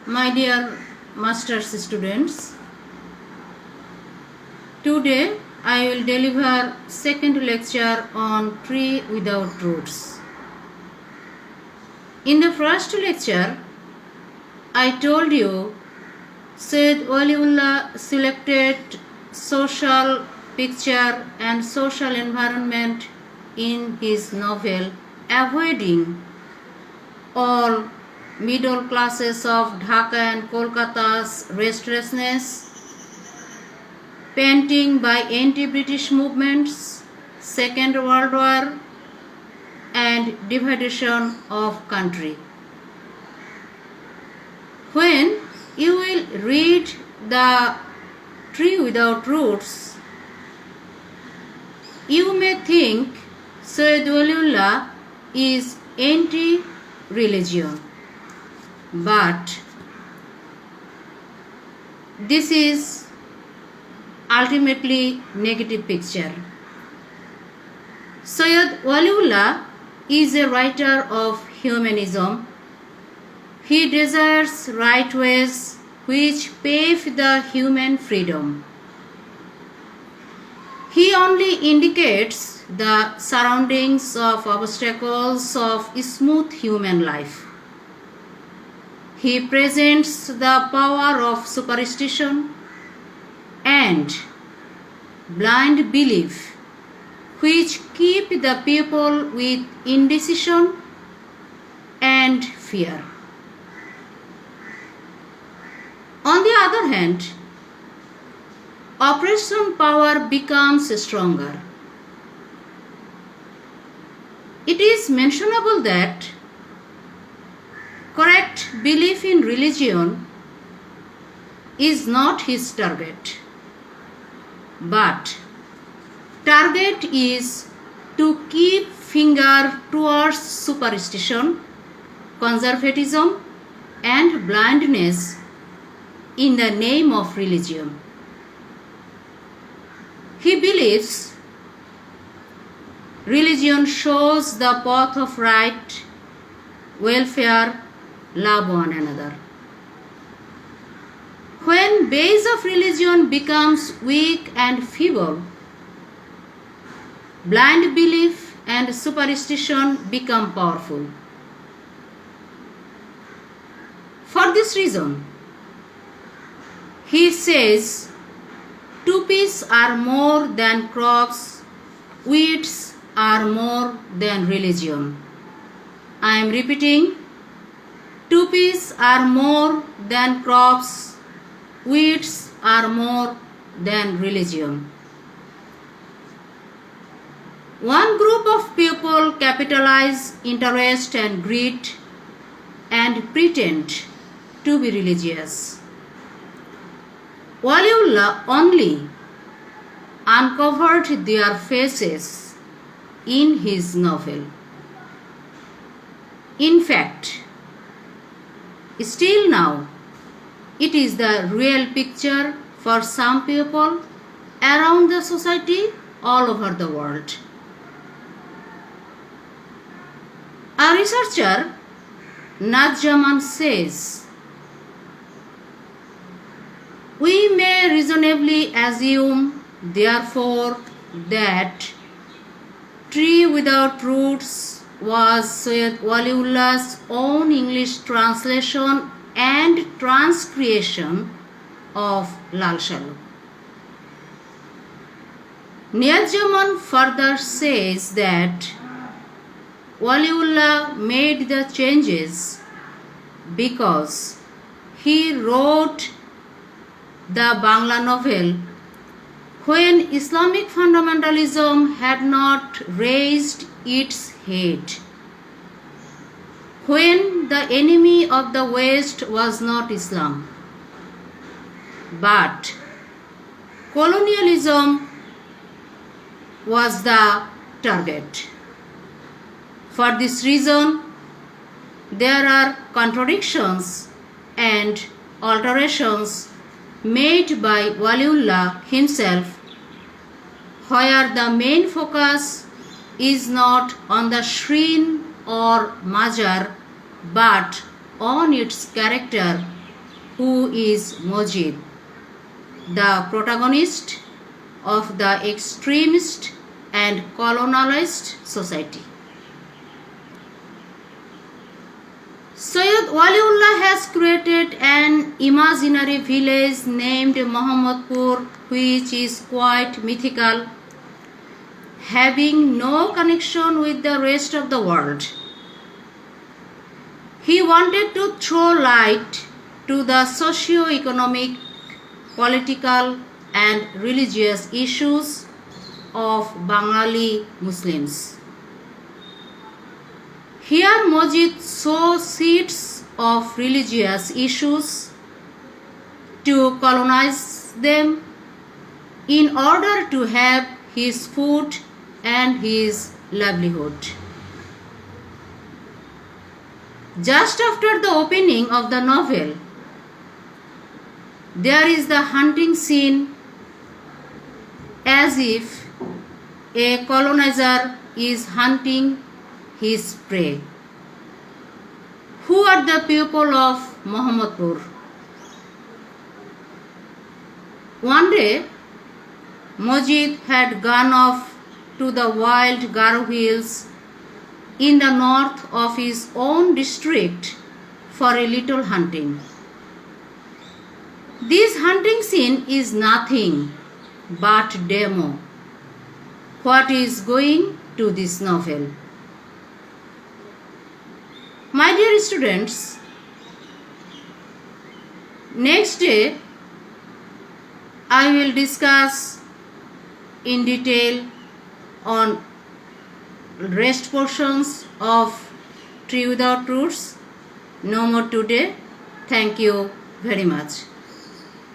My dear master's students, today I will deliver second lecture on tree without roots. In the first lecture, I told you Sayyid Waliullah selected social picture and social environment in his novel, avoiding all middle classes of Dhaka and Kolkata's restlessness, painting by anti-British movements, Second World War, and division of country. When you will read The Tree Without Roots, you may think Sayyid Waliullah is anti-religion, but this is ultimately negative picture. Sayyid Waliullah is a writer of humanism. He desires right ways which pave the human freedom. He only indicates the surroundings of obstacles of smooth human life. He presents the power of superstition and blind belief which keep the people with indecision and fear. On the other hand, oppression power becomes stronger. It is mentionable that correct belief in religion is not his target, but target is to keep finger towards superstition, conservatism and blindness in the name of religion. He believes religion shows the path of right, welfare, love one another. When base of religion becomes weak and feeble, blind belief and superstition become powerful. For this reason, he says, tupis are more than crops, weeds are more than religion. I am repeating, tupis are more than crops, weeds are more than religion. One group of people capitalize interest and greed and pretend to be religious. Waliullah only uncovered their faces in his novel. In fact, still now, it is the real picture for some people around the society all over the world. A researcher, Najjaman, says, we may reasonably assume, therefore, that Tree Without Roots was Sayyid Waliullah's own English translation and transcreation of Lal Shaluk. Najjaman further says that Waliullah made the changes because he wrote the Bangla novel when Islamic fundamentalism had not raised its head, when the enemy of the West was not Islam, but colonialism was the target. For this reason, there are contradictions and alterations made by Waliullah himself, where the main focus is not on the shrine or mazar but on its character who is Majid, the protagonist of the extremist and colonialist society. Sayyid Waliullah has created an imaginary village named Muhammadpur, which is quite mythical, having no connection with the rest of the world. He wanted to throw light to the socio-economic, political and religious issues of Bengali Muslims. Here Majid sows seeds of religious issues to colonize them in order to have his food and his livelihood. Just after the opening of the novel, there is the hunting scene as if a colonizer is hunting his prey. Who are the people of Muhammadpur? One day, Majid had gone off to the wild Garo hills in the north of his own district for a little hunting. This hunting scene is nothing but demo what is going to this novel. My dear students, next day I will discuss in detail on rest portions of Tree Without Roots. No more today. Thank you very much.